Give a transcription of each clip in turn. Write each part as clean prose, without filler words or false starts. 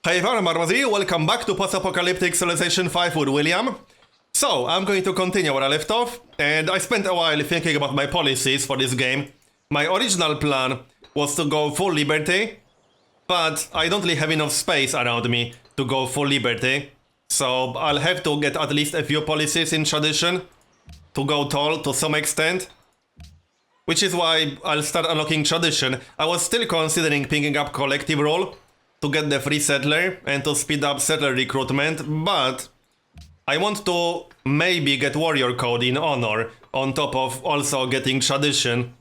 Hey everyone, Marbozir, welcome back to Post-Apocalyptic Civilization 5 with William. So, I'm going to continue where I left off, and I spent a while thinking about my policies for this game. My original plan was to go full liberty, but I don't really have enough space around me to go full liberty. So, I'll have to get at least a few policies in tradition to go tall to some extent. Which is why I'll start unlocking tradition. I was still considering picking up collective role to get the free settler and to speed up settler recruitment, but I want to maybe get warrior code in honor on top of also getting tradition,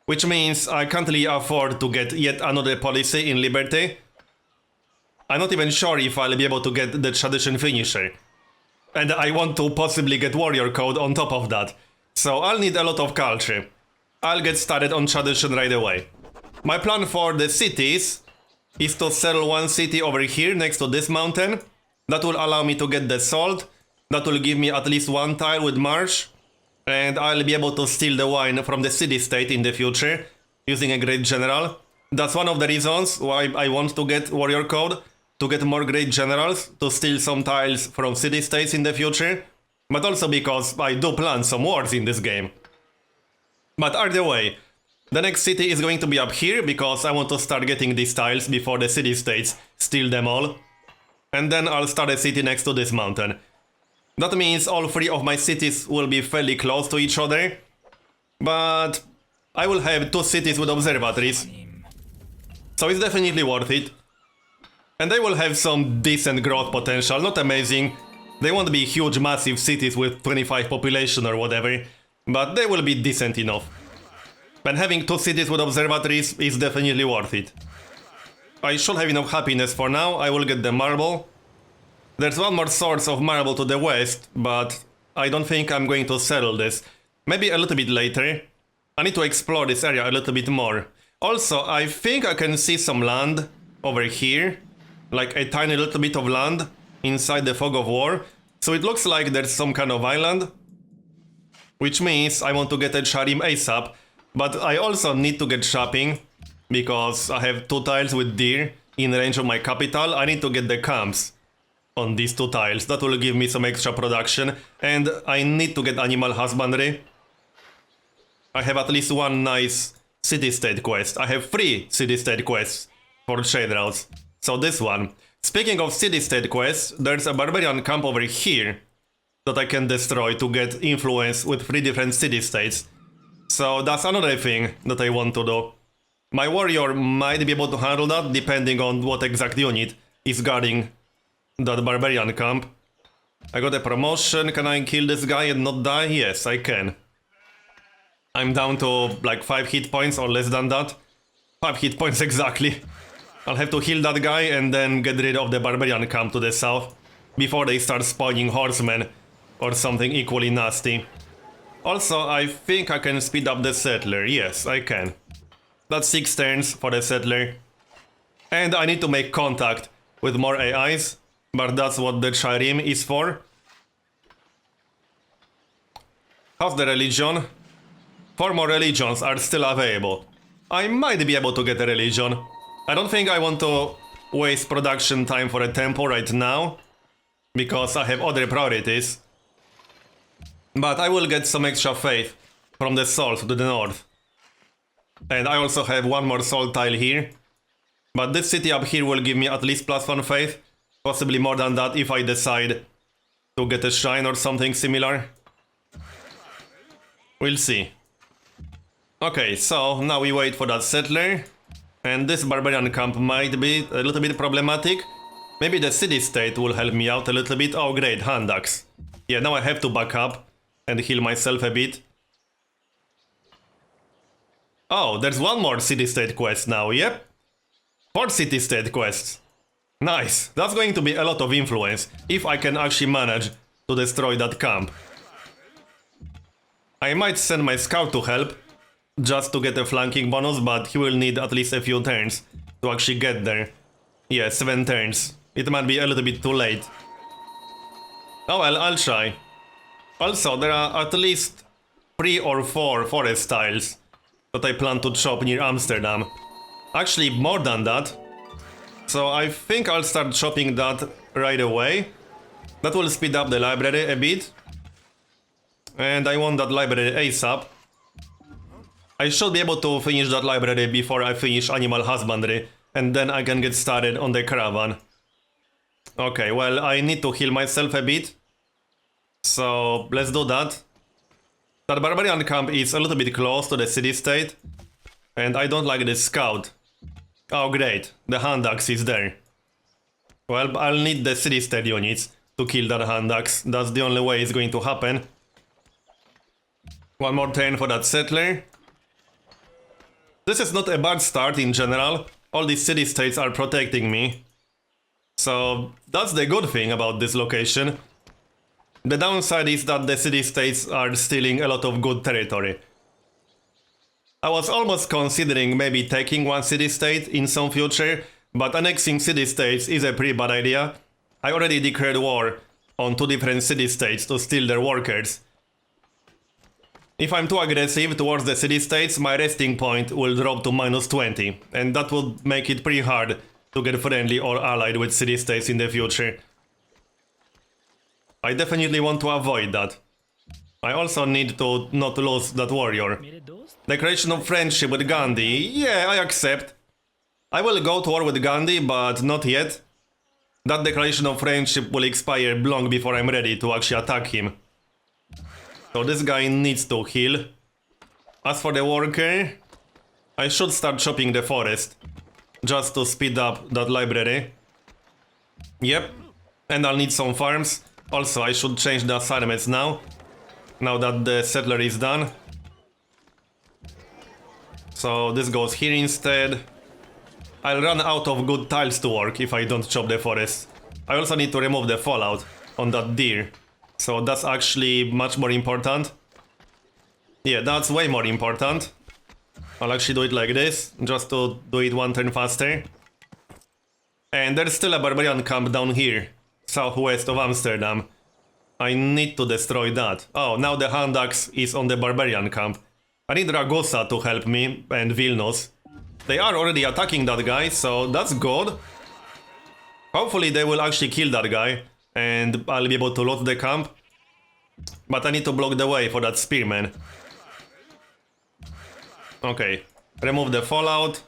which means I can't really afford to get yet another policy in liberty. I'm not even sure if I'll be able to get the tradition finisher, and I want to possibly get warrior code on top of that, so I'll need a lot of culture. I'll get started on tradition right away. My plan for the cities is to settle one city over here next to this mountain. That will allow me to get the salt. That will give me at least one tile with marsh. And I'll be able to steal the wine from the city-state in the future using a great general. That's one of the reasons why I want to get warrior code, to get more great generals, to steal some tiles from city-states in the future. But also because I do plan some wars in this game. But either way, the next city is going to be up here, because I want to start getting these tiles before the city-states steal them all. And then I'll start a city next to this mountain. That means all three of my cities will be fairly close to each other. But I will have two cities with observatories. So it's definitely worth it. And they will have some decent growth potential, not amazing. They won't be huge massive cities with 25 population or whatever. But they will be decent enough. And having two cities with observatories is definitely worth it. I should have enough happiness for now. I will get the marble. There's one more source of marble to the west, but I don't think I'm going to settle this. Maybe a little bit later. I need to explore this area a little bit more. Also, I think I can see some land over here. Like a tiny little bit of land inside the fog of war. So it looks like there's some kind of island. Which means I want to get a Charim ASAP. But I also need to get shopping, because I have two tiles with deer in range of my capital. I need to get the camps on these two tiles. That will give me some extra production. And I need to get animal husbandry. I have at least one nice city-state quest. I have 3 city-state quests for trade routes. So this one. Speaking of city-state quests, there's a barbarian camp over here that I can destroy to get influence with 3 different city-states. So that's another thing that I want to do. My warrior might be able to handle that, depending on what exact unit is guarding that barbarian camp. I got a promotion. Can I kill this guy and not die? Yes, I can. I'm down to like 5 hit points or less than that. 5 hit points exactly. I'll have to heal that guy and then get rid of the barbarian camp to the south before they start spawning horsemen or something equally nasty. Also, I think I can speed up the settler. Yes, I can. That's 6 turns for the settler. And I need to make contact with more AIs, but that's what the Charim is for. How's the religion? 4 more religions are still available. I might be able to get a religion. I don't think I want to waste production time for a temple right now, because I have other priorities. But I will get some extra faith from the salt to the north. And I also have one more salt tile here. But this city up here will give me at least +1 faith. Possibly more than that if I decide to get a shrine or something similar. We'll see. Okay, so now we wait for that settler. And this barbarian camp might be a little bit problematic. Maybe the city-state will help me out a little bit. Oh great, hand axe. Yeah, now I have to back up and heal myself a bit. Oh, there's one more city-state quest now, yep. 4 city-state quests. Nice, that's going to be a lot of influence, if I can actually manage to destroy that camp. I might send my scout to help, just to get a flanking bonus, but he will need at least a few turns to actually get there. Yeah, 7 turns. It might be a little bit too late. Oh well, I'll try. Also, there are at least 3 or 4 forest tiles that I plan to chop near Amsterdam. Actually, more than that. So I think I'll start chopping that right away. That will speed up the library a bit. And I want that library ASAP. I should be able to finish that library before I finish animal husbandry. And then I can get started on the caravan. Okay, well, I need to heal myself a bit. So let's do that. That barbarian camp is a little bit close to the city-state. And I don't like this scout. Oh great, the hand axe is there. Well, I'll need the city-state units to kill that hand axe. That's the only way it's going to happen. One more turn for that settler. This is not a bad start in general. All these city-states are protecting me. So that's the good thing about this location. The downside is that the city-states are stealing a lot of good territory. I was almost considering maybe taking one city-state in some future, but annexing city-states is a pretty bad idea. I already declared war on 2 different city-states to steal their workers. If I'm too aggressive towards the city-states, my resting point will drop to -20, and that would make it pretty hard to get friendly or allied with city-states in the future. I definitely want to avoid that. I also need to not lose that warrior. Declaration of friendship with Gandhi. Yeah, I accept. I will go to war with Gandhi, but not yet. That declaration of friendship will expire long before I'm ready to actually attack him. So this guy needs to heal. As for the worker, I should start chopping the forest. Just to speed up that library. Yep. And I'll need some farms. Also, I should change the assignments now. Now that the settler is done. So this goes here instead. I'll run out of good tiles to work if I don't chop the forest. I also need to remove the fallout on that deer. So that's actually much more important. Yeah, that's way more important. I'll actually do it like this, just to do it one turn faster. And there's still a barbarian camp down here, southwest of Amsterdam. I need to destroy that. Oh, now the hand axe is on the barbarian camp. I need Ragusa to help me, and Vilnius. They are already attacking that guy, so that's good. Hopefully they will actually kill that guy, and I'll be able to loot the camp. But I need to block the way for that spearman. Okay, remove the fallout.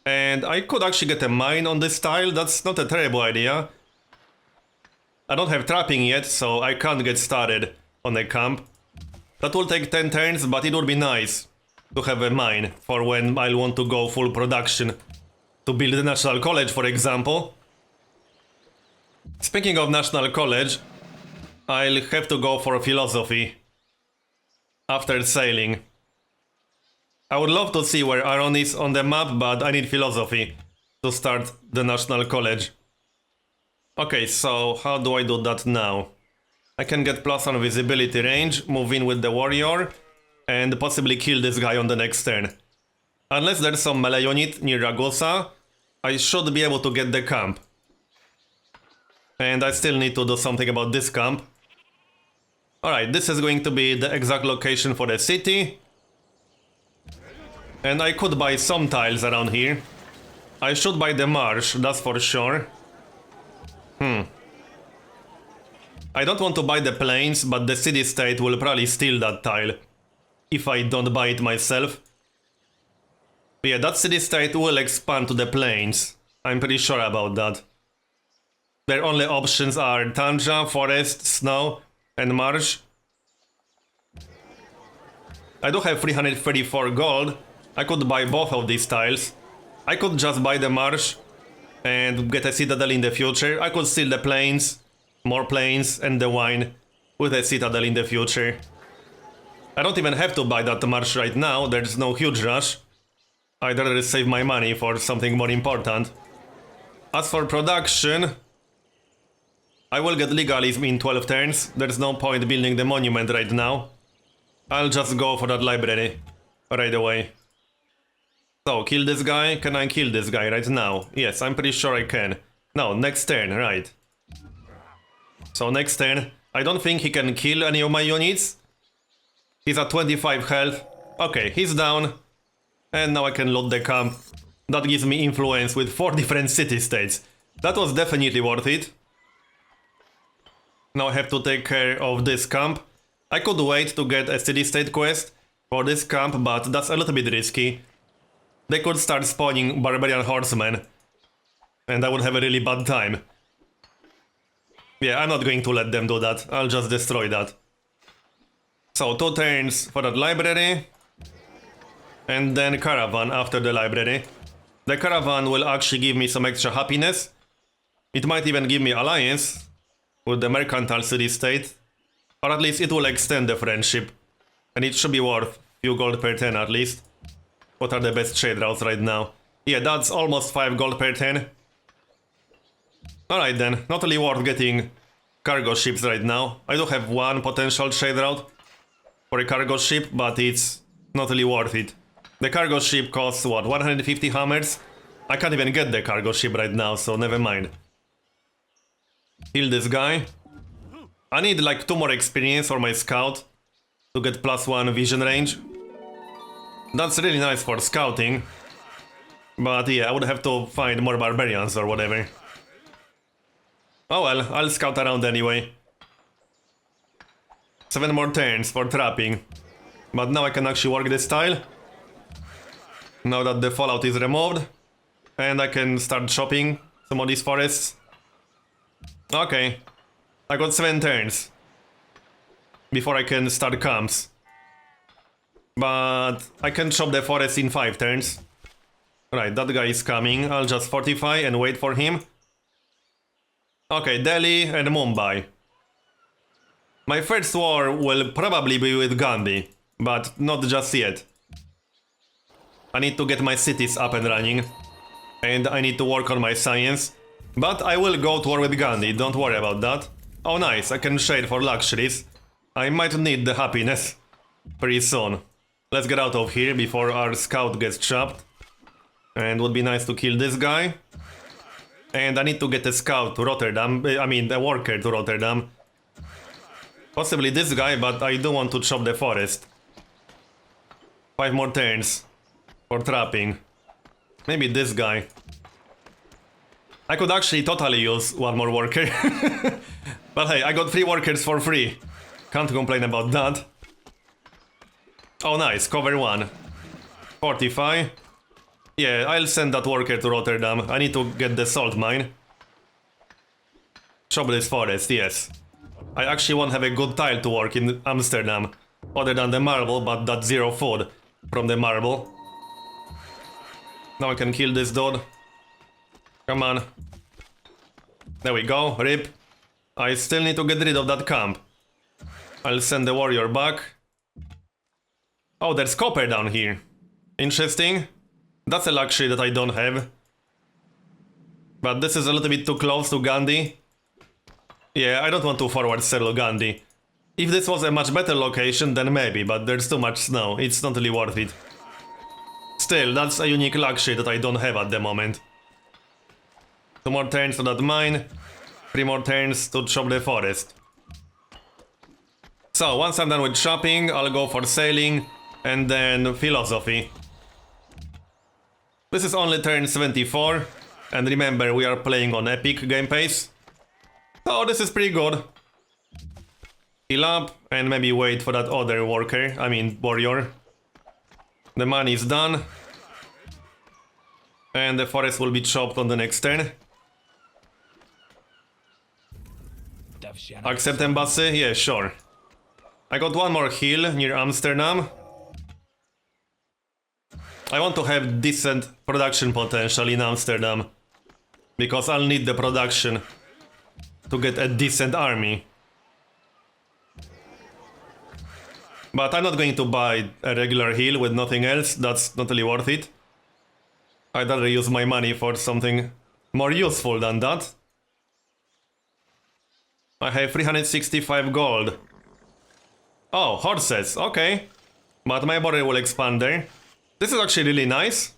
And I could actually get a mine on this tile, that's not a terrible idea. I don't have trapping yet, so I can't get started on a camp. That will take 10 turns, but it would be nice to have a mine for when I'll want to go full production. To build the National College, for example. Speaking of National College, I'll have to go for philosophy after sailing. I would love to see where Aron is on the map, but I need philosophy to start the National College. Okay, so how do I do that now? I can get +1 visibility range, move in with the warrior, and possibly kill this guy on the next turn. Unless there's some melee unit near Ragusa, I should be able to get the camp. And I still need to do something about this camp. Alright, this is going to be the exact location for the city. And I could buy some tiles around here. I should buy the marsh, that's for sure. I don't want to buy the plains, but the city-state will probably steal that tile. If I don't buy it myself. But yeah, that city-state will expand to the plains. I'm pretty sure about that. Their only options are tundra, forest, snow, and marsh. I do have 334 gold. I could buy both of these tiles. I could just buy the marsh and get a citadel in the future. I could steal the plains, more plains, and the wine with a citadel in the future. I don't even have to buy that marsh right now, there's no huge rush. I'd rather save my money for something more important. As for production, I will get legalism in 12 turns. There's no point building the monument right now. I'll just go for that library right away. So, kill this guy. Can I kill this guy right now? Yes, I'm pretty sure I can. No, next turn, right. So next turn, I don't think he can kill any of my units. He's at 25 health. Okay, he's down. And now I can loot the camp That gives me influence with 4 different city-states. That was definitely worth it. Now I have to take care of this camp. I could wait to get a city-state quest for this camp, but that's a little bit risky. They could start spawning barbarian horsemen, and I would have a really bad time. Yeah, I'm not going to let them do that. I'll just destroy that. So 2 turns for that library, and then caravan after the library. The caravan will actually give me some extra happiness. It might even give me alliance with the mercantile city-state, or at least it will extend the friendship, and it should be worth few gold per 10 at least. What are the best trade routes right now? Yeah, that's almost 5 gold per 10. Alright then, not really worth getting cargo ships right now. I do have 1 potential trade route for a cargo ship, but it's not really worth it. The cargo ship costs what, 150 hammers? I can't even get the cargo ship right now, so never mind. Kill this guy. I need like 2 more experience for my scout to get +1 vision range. That's really nice for scouting. But yeah, I would have to find more barbarians or whatever. Oh well, I'll scout around anyway. 7 more turns for trapping. But now I can actually work this tile. Now that the fallout is removed. And I can start chopping some of these forests. Okay. I got 7 turns before I can start camps. But I can chop the forest in 5 turns. Right, that guy is coming. I'll just fortify and wait for him. Okay, Delhi and Mumbai. My first war will probably be with Gandhi, but not just yet. I need to get my cities up and running. And I need to work on my science. But I will go to war with Gandhi, don't worry about that. Oh nice, I can trade for luxuries. I might need the happiness pretty soon. Let's get out of here before our scout gets trapped. And would be nice to kill this guy. And I need to get a scout to Rotterdam, a worker to Rotterdam. Possibly this guy, but I do want to chop the forest. 5 more turns for trapping. Maybe this guy. I could actually totally use 1 more worker. But hey, I got 3 workers for free. Can't complain about that. Oh nice, cover 1. Fortify. Yeah, I'll send that worker to Rotterdam. I need to get the salt mine. Chop this forest, yes. I actually won't have a good tile to work in Amsterdam. Other than the marble, but that's 0 food from the marble. Now I can kill this dude. Come on. There we go, rip. I still need to get rid of that camp. I'll send the warrior back. Oh, there's copper down here. Interesting. That's a luxury that I don't have. But this is a little bit too close to Gandhi. Yeah, I don't want to forward sell Gandhi. If this was a much better location, then maybe, but there's too much snow. It's not really worth it. Still, that's a unique luxury that I don't have at the moment. 2 more turns to that mine. 3 more turns to chop the forest. So, once I'm done with shopping, I'll go for sailing and then philosophy. This is only turn 74, and remember, we are playing on epic game pace. So this is pretty good. Heal up, and maybe wait for that other worker, warrior. The money is done. And the forest will be chopped on the next turn. Accept embassy? Yeah, sure. I got 1 more hill near Amsterdam. I want to have decent production potential in Amsterdam. Because I'll need the production to get a decent army. But I'm not going to buy a regular hill with nothing else, that's not really worth it. I'd rather use my money for something more useful than that. I have 365 gold. Oh, horses, okay. But my border will expand there. This is actually really nice.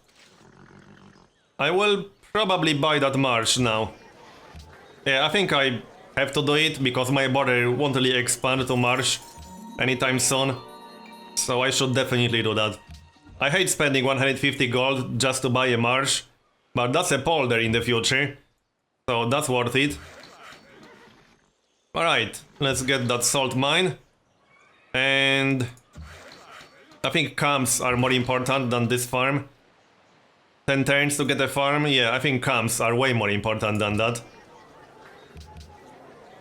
I will probably buy that marsh now. Yeah, I think I have to do it because my border won't really expand to marsh anytime soon. So I should definitely do that. I hate spending 150 gold just to buy a marsh, but that's a polder in the future, so that's worth it. Alright, let's get that salt mine. And I think camps are more important than this farm. 10 turns to get a farm? Yeah, I think camps are way more important than that.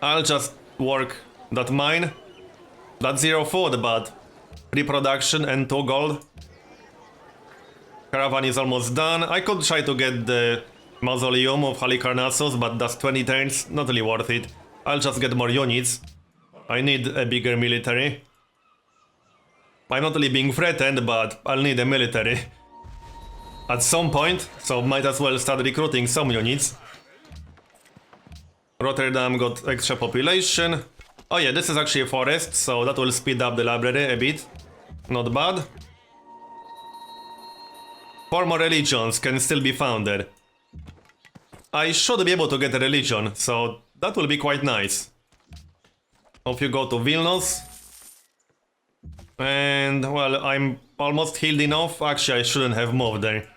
I'll just work that mine. That's 0 food, but pre-production and 2 gold. Caravan is almost done. I could try to get the Mausoleum of Halicarnassus, but that's 20 turns, not really worth it. I'll just get more units. I need a bigger military. I'm not really being threatened, but I'll need a military at some point, so might as well start recruiting some units. Rotterdam got extra population. Oh yeah, this is actually a forest, so that will speed up the library a bit. Not bad. 4 more religions can still be founded. I should be able to get a religion, so that will be quite nice. If you go to Vilnius. And, well, I'm almost healed enough. Actually, I shouldn't have moved there.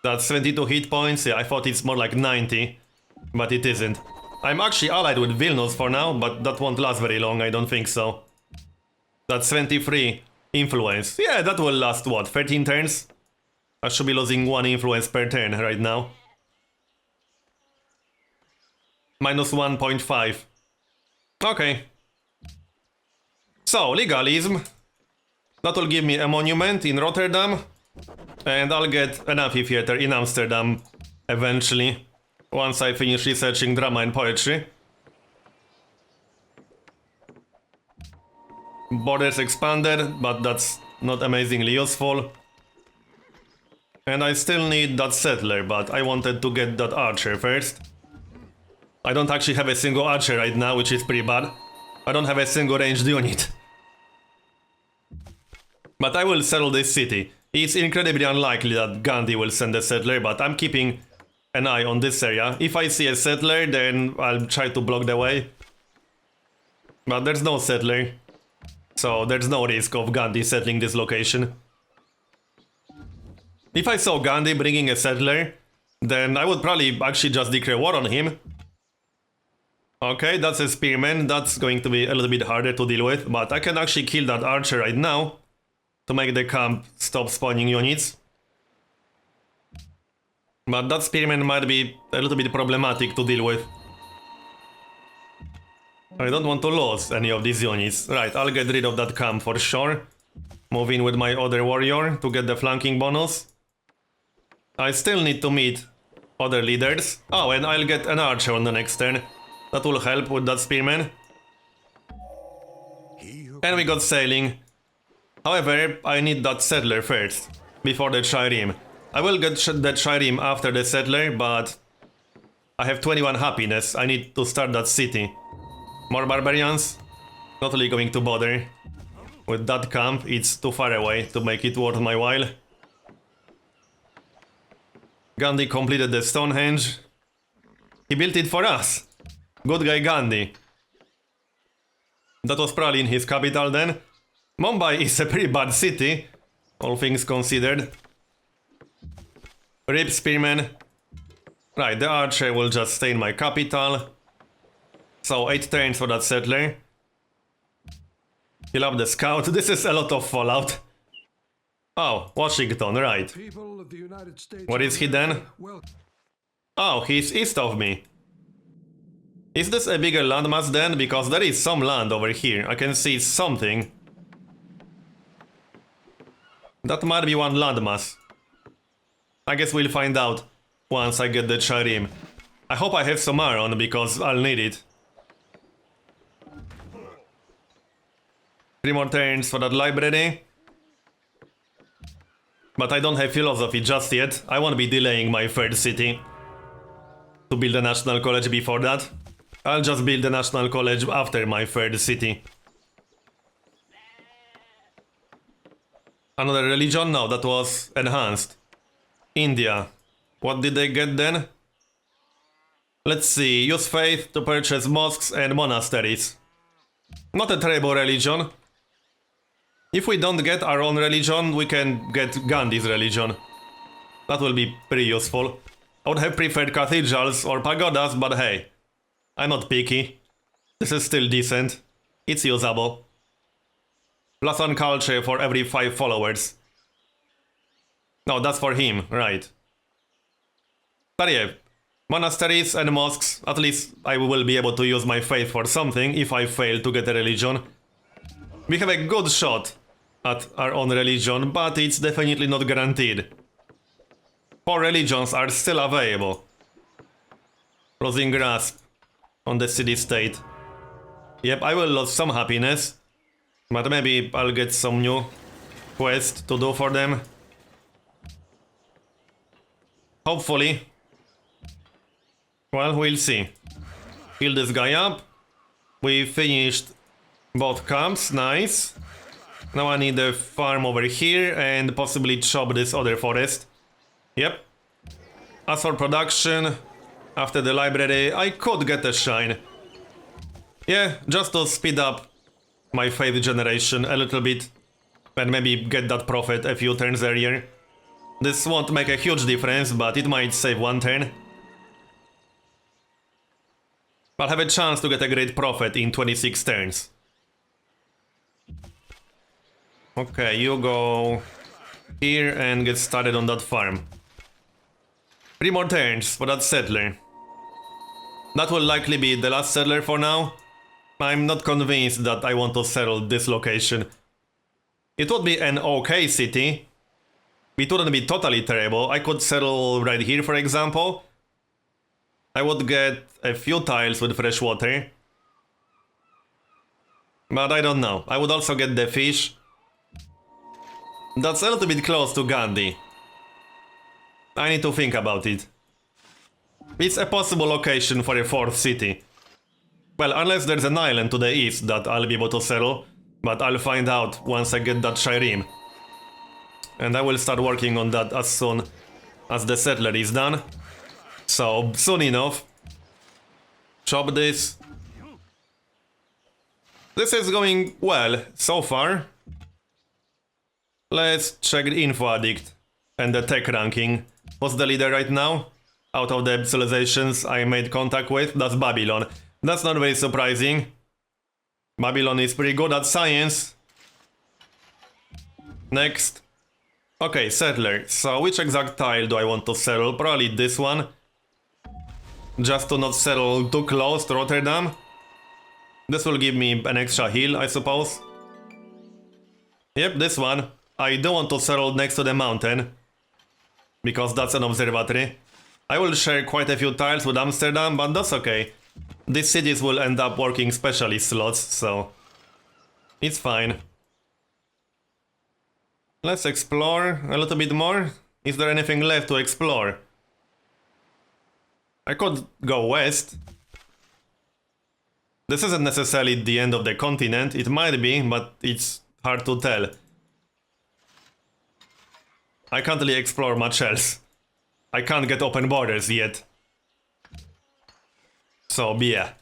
That's 72 hit points. Yeah, I thought it's more like 90. But it isn't. I'm actually allied with Vilnius for now, but that won't last very long, I don't think so. That's 23 influence. Yeah, that will last, what, 13 turns? I should be losing 1 influence per turn right now. Minus 1.5. Okay. So, legalism. That will give me a monument in Rotterdam. And I'll get an amphitheater in Amsterdam eventually. Once I finish researching drama and poetry. Borders expanded, but that's not amazingly useful. And I still need that settler, but I wanted to get that archer first. I don't actually have a single archer right now, which is pretty bad. I don't have a single ranged unit. But I will settle this city. It's incredibly unlikely that Gandhi will send a settler, but I'm keeping an eye on this area. If I see a settler, then I'll try to block the way. But there's no settler. So there's no risk of Gandhi settling this location. If I saw Gandhi bringing a settler, then I would probably actually just declare war on him. Okay, that's a spearman. That's going to be a little bit harder to deal with, but I can actually kill that archer right now to make the camp stop spawning units. But that spearman might be a little bit problematic to deal with. I don't want to lose any of these units. Right, I'll get rid of that camp for sure. Move in with my other warrior to get the flanking bonus. I still need to meet other leaders. Oh, and I'll get an archer on the next turn. That will help with that spearman. And we got sailing. However, I need that settler first, before the trireme. I will get that trireme after the settler, but I have 21 happiness. I need to start that city. More barbarians? Not really going to bother. With that camp, it's too far away to make it worth my while. Gandhi completed the Stonehenge. He built it for us. Good guy Gandhi. That was probably in his capital then. Mumbai is a pretty bad city, all things considered. Rip Spearman. Right, the archer will just stay in my capital. So 8 turns for that settler. He'll up the scout. This is a lot of Fallout. Oh, Washington, right. What is he then? Oh, he's east of me. Is this a bigger landmass then? Because there is some land over here. I can see something. That might be one landmass. I guess we'll find out once I get the trireme. I hope I have some iron because I'll need it. 3 more turns for that library. But I don't have philosophy just yet. I won't be delaying my 3rd city to build a national college before that. I'll just build a national college after my 3rd city. Another religion? No, that was enhanced. India. What did they get then? Let's see. Use faith to purchase mosques and monasteries. Not a terrible religion. If we don't get our own religion, we can get Gandhi's religion. That will be pretty useful. I would have preferred cathedrals or pagodas, but hey, I'm not picky. This is still decent. It's usable. +1 culture for every 5 followers. No, that's for him, right. But yeah, monasteries and mosques, at least I will be able to use my faith for something if I fail to get a religion. We have a good shot at our own religion, but it's definitely not guaranteed. 4 religions are still available. Losing grasp on the city-state. Yep, I will lose some happiness, but maybe I'll get some new quest to do for them. Hopefully. Well, we'll see. Heal this guy up. We finished both camps, nice. Now I need a farm over here and possibly chop this other forest. Yep. As for production, after the library, I could get a shrine. Yeah, just to speed up my faith generation a little bit and maybe get that prophet a few turns earlier. This won't make a huge difference, but it might save 1 turn. I'll have a chance to get a great prophet in 26 turns. Okay, you go here and get started on that farm. 3 more turns for that settler. That will likely be the last settler for now. I'm not convinced that I want to settle this location. It would be an okay city. It wouldn't be totally terrible. I could settle right here, for example. I would get a few tiles with fresh water. But I don't know. I would also get the fish. That's a little bit close to Gandhi. I need to think about it. It's a possible location for a 4th city. Well, unless there's an island to the east that I'll be able to settle. But I'll find out once I get that Shireen. And I will start working on that as soon as the settler is done. So, soon enough. Chop this. This is going well so far. Let's check the info addict and the tech ranking. What's the leader right now? Out of the civilizations I made contact with, that's Babylon. That's not very surprising. Babylon is pretty good at science. Next. Okay, settler. So which exact tile do I want to settle? Probably this one. Just to not settle too close to Rotterdam. This will give me an extra heal, I suppose. Yep, this one. I don't want to settle next to the mountain. Because that's an observatory. I will share quite a few tiles with Amsterdam, but that's okay. These cities will end up working specialist slots, so it's fine. Let's explore a little bit more. Is there anything left to explore? I could go west. This isn't necessarily the end of the continent. It might be, but it's hard to tell. I can't really explore much else. I can't get open borders yet. So, yeah.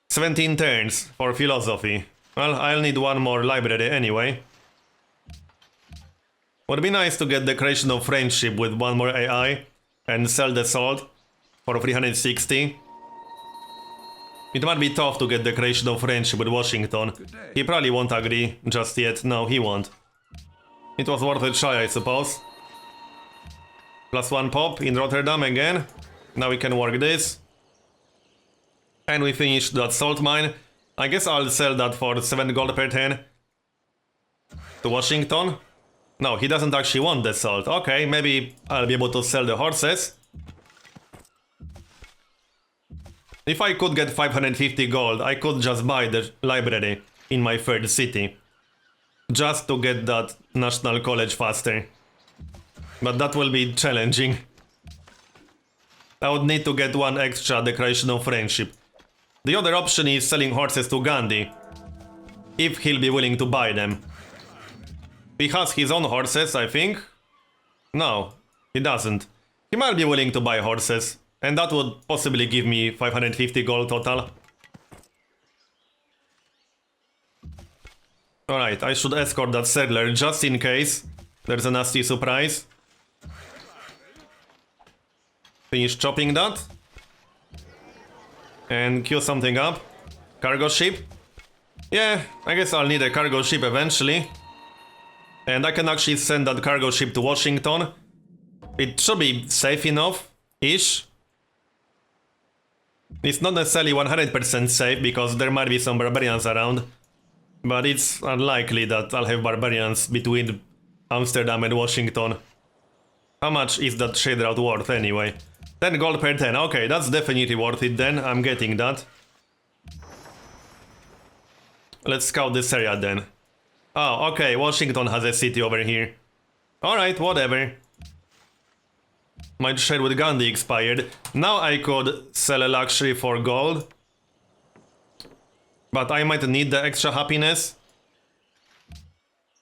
17 turns for philosophy. Well, I'll need 1 more library anyway. Would be nice to get the creation of friendship with 1 more AI and sell the salt for 360. It might be tough to get the creation of friendship with Washington. He probably won't agree just yet. No, he won't. It was worth a try, I suppose. +1 pop in Rotterdam again. Now we can work this. And we finished that salt mine. I guess I'll sell that for 7 gold per turn. To Washington. No, he doesn't actually want the salt. Okay, maybe I'll be able to sell the horses. If I could get 550 gold, I could just buy the library in my 3rd city. Just to get that national college faster. But that will be challenging. I would need to get 1 extra declaration of friendship. The other option is selling horses to Gandhi. If he'll be willing to buy them. He has his own horses, I think. No, he doesn't. He might be willing to buy horses. And that would possibly give me 550 gold total. Alright, I should escort that settler just in case there's a nasty surprise. Finish chopping that. And queue something up. Cargo ship. Yeah, I guess I'll need a cargo ship eventually. And I can actually send that cargo ship to Washington. It should be safe enough-ish. It's not necessarily 100% safe because there might be some barbarians around. But it's unlikely that I'll have barbarians between Amsterdam and Washington. How much is that trade route worth anyway? 10 gold per 10. Okay, that's definitely worth it then. I'm getting that. Let's scout this area then. Oh, okay, Washington has a city over here. Alright, whatever. My trade with Gandhi expired. Now I could sell a luxury for gold. But I might need the extra happiness.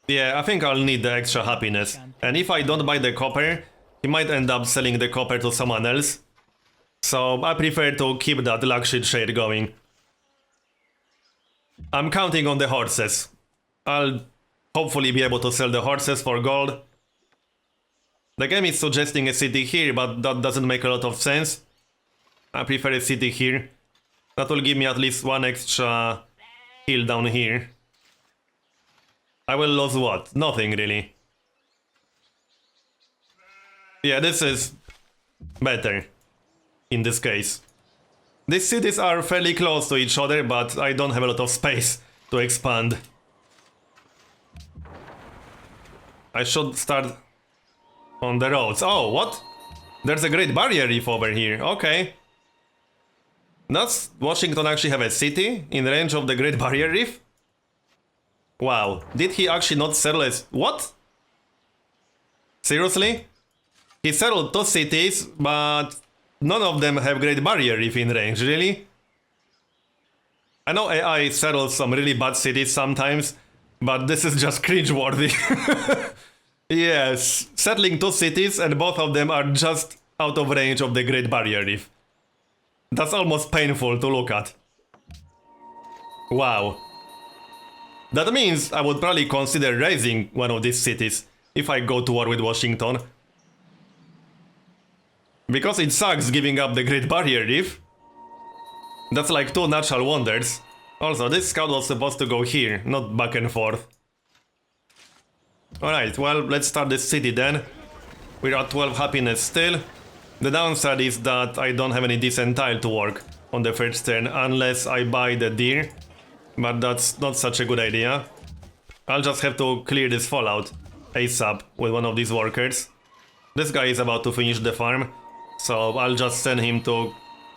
Yeah, I think I'll need the extra happiness. And if I don't buy the copper, he might end up selling the copper to someone else. So I prefer to keep that luxury trade going. I'm counting on the horses. I'll hopefully be able to sell the horses for gold. The game is suggesting a city here, but that doesn't make a lot of sense. I prefer a city here. That will give me at least one extra hill down here. I will lose what? Nothing really. Yeah, this is better in this case. These cities are fairly close to each other, but I don't have a lot of space to expand. I should start on the roads. Oh, what? There's a Great Barrier Reef over here. Okay. Does Washington actually have a city in range of the Great Barrier Reef? Wow. Did he actually not settle as... What? Seriously? He settled 2 cities, but none of them have Great Barrier Reef in range, really? I know AI settles some really bad cities sometimes, but this is just cringeworthy. Yes, settling 2 cities and both of them are just out of range of the Great Barrier Reef. That's almost painful to look at. Wow. That means I would probably consider raising one of these cities if I go to war with Washington. Because it sucks giving up the Great Barrier Reef. That's like 2 natural wonders. Also, this scout was supposed to go here, not back and forth. Alright, well, let's start this city then. We're at 12 happiness still. The downside is that I don't have any decent tile to work on the first turn unless I buy the deer. But that's not such a good idea. I'll just have to clear this fallout ASAP with one of these workers. This guy is about to finish the farm, so I'll just send him to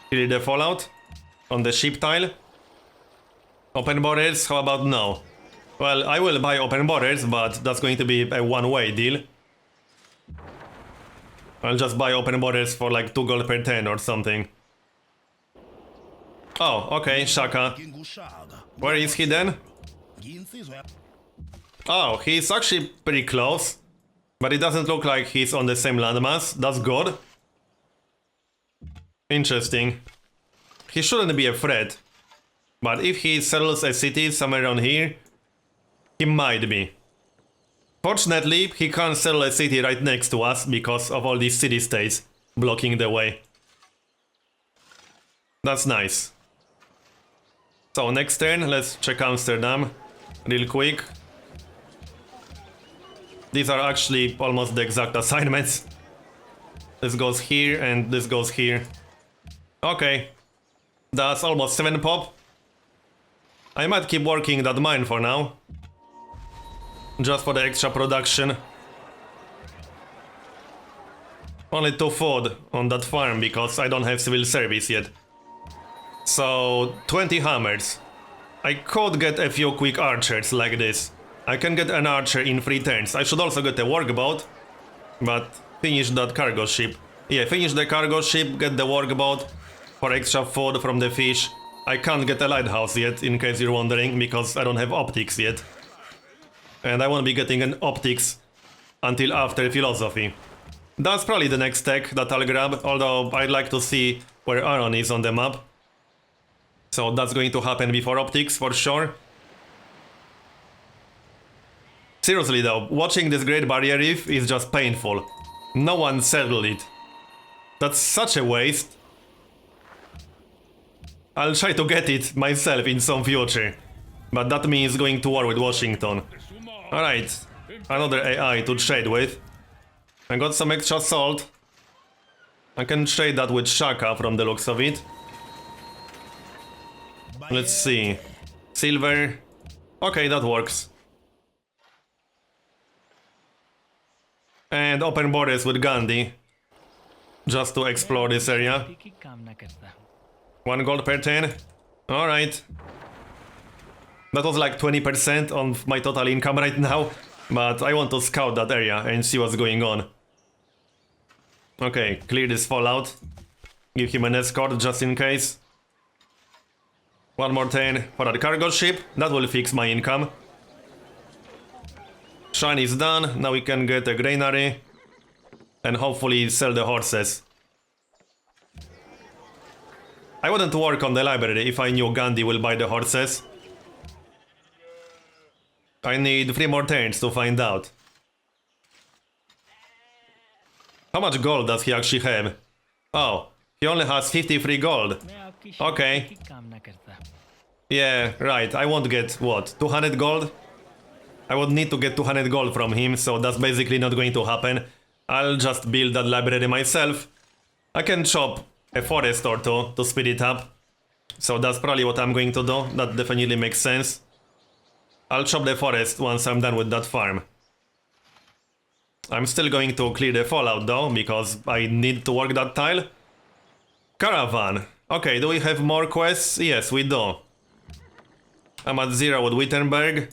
clear the fallout on the sheep tile. Open borders, how about no? Well, I will buy open borders, but that's going to be a one-way deal. I'll just buy open borders for like 2 gold per 10 or something. Oh, okay, Shaka. Where is he then? Oh, he's actually pretty close. But it doesn't look like he's on the same landmass. That's good. Interesting. He shouldn't be a threat. But if he settles a city somewhere around here, he might be. Fortunately, he can't settle a city right next to us because of all these city-states blocking the way. That's nice. So next turn, let's check Amsterdam real quick. These are actually almost the exact assignments. This goes here and this goes here. Okay. That's almost 7 pop. I might keep working that mine for now. Just for the extra production. Only 2 food on that farm because I don't have civil service yet. So 20 hammers. I could get a few quick archers like this. I can get an archer in 3 turns. I should also get a workboat. But finish that cargo ship. Yeah, finish the cargo ship, get the workboat for extra food from the fish. I can't get a lighthouse yet, in case you're wondering, because I don't have optics yet. And I won't be getting an optics until after philosophy. That's probably the next tech that I'll grab, although I'd like to see where Aaron is on the map. So that's going to happen before optics, for sure. Seriously though, watching this Great Barrier Reef is just painful. No one settled it. That's such a waste. I'll try to get it myself in some future. But that means going to war with Washington. Alright, another AI to trade with. I got some extra salt. I can trade that with Shaka from the looks of it. Let's see. Silver. Okay, that works. And open borders with Gandhi. Just to explore this area. 1 gold per 10. Alright. That was like 20% on my total income right now. But I want to scout that area and see what's going on. Okay, clear this fallout. Give him an escort just in case. 1 more 10 for that cargo ship. That will fix my income. Shrine is done. Now we can get a granary. And hopefully sell the horses. I wouldn't work on the library if I knew Gandhi will buy the horses. I need 3 more turns to find out. How much gold does he actually have? Oh, he only has 53 gold. Okay. Yeah, right, I won't get, what, 200 gold? I would need to get 200 gold from him, so that's basically not going to happen. I'll just build that library myself. I can chop a forest or two to speed it up. So that's probably what I'm going to do. That definitely makes sense. I'll chop the forest once I'm done with that farm. I'm still going to clear the fallout though, because I need to work that tile. Caravan. Okay, do we have more quests? Yes, we do. I'm at 0 with Wittenberg.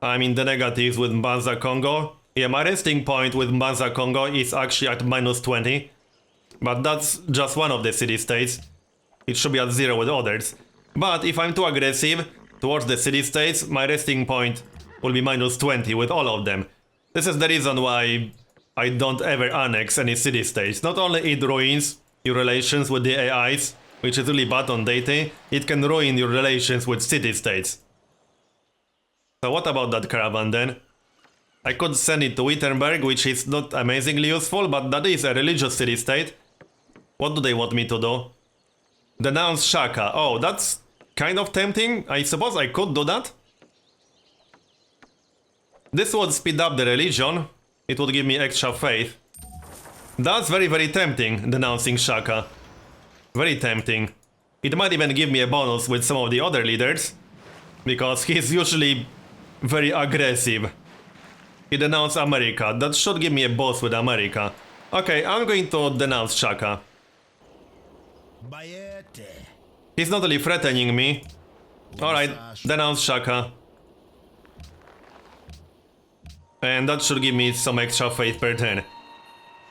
I'm in the negatives with Mbanza Congo. Yeah, my resting point with Mbanza Congo is actually at -20. But that's just one of the city-states. It should be at 0 with others. But if I'm too aggressive towards the city-states, my resting point will be -20 with all of them. This is the reason why I don't ever annex any city-states. Not only it ruins your relations with the AIs, which is really bad on Deity, it can ruin your relations with city-states. So what about that caravan then? I could send it to Wittenberg, which is not amazingly useful, but that is a religious city-state. What do they want me to do? Denounce Shaka. Oh, that's kind of tempting. I suppose I could do that. This would speed up the religion. It would give me extra faith. That's very, very tempting, denouncing Shaka. Very tempting. It might even give me a bonus with some of the other leaders, because he's usually very aggressive. He denounced America. That should give me a boss with America. Okay, I'm going to denounce Shaka. He's not really threatening me. Alright, denounce Shaka. And that should give me some extra faith per turn.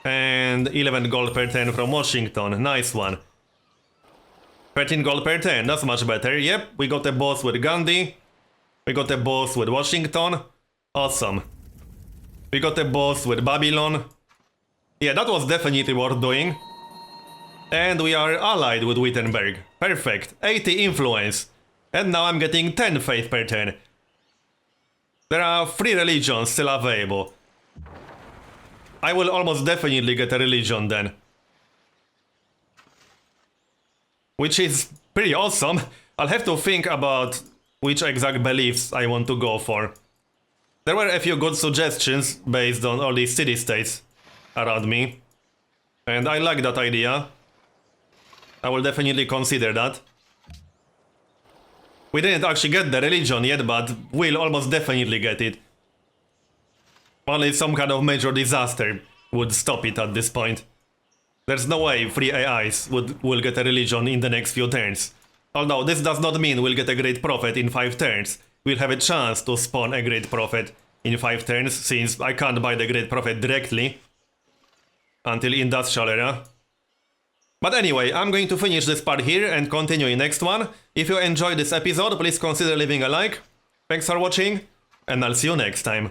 And 11 gold per turn from Washington. Nice one. 13 gold per turn. That's much better. Yep, we got a boss with Gandhi. We got a boss with Washington. Awesome. We got a boss with Babylon. Yeah, that was definitely worth doing. And we are allied with Wittenberg. Perfect. 80 influence. And now I'm getting 10 faith per turn. There are 3 religions still available. I will almost definitely get a religion then. Which is pretty awesome. I'll have to think about which exact beliefs I want to go for. There were a few good suggestions based on all these city-states around me. And I like that idea. I will definitely consider that. We didn't actually get the religion yet, but we'll almost definitely get it. Only some kind of major disaster would stop it at this point. There's no way 3 AIs will get a religion in the next few turns. Although this does not mean we'll get a great prophet in 5 turns. We'll have a chance to spawn a great prophet in 5 turns, since I can't buy the great prophet directly until industrial era. But anyway, I'm going to finish this part here and continue in next one. If you enjoyed this episode, please consider leaving a like. Thanks for watching, and I'll see you next time.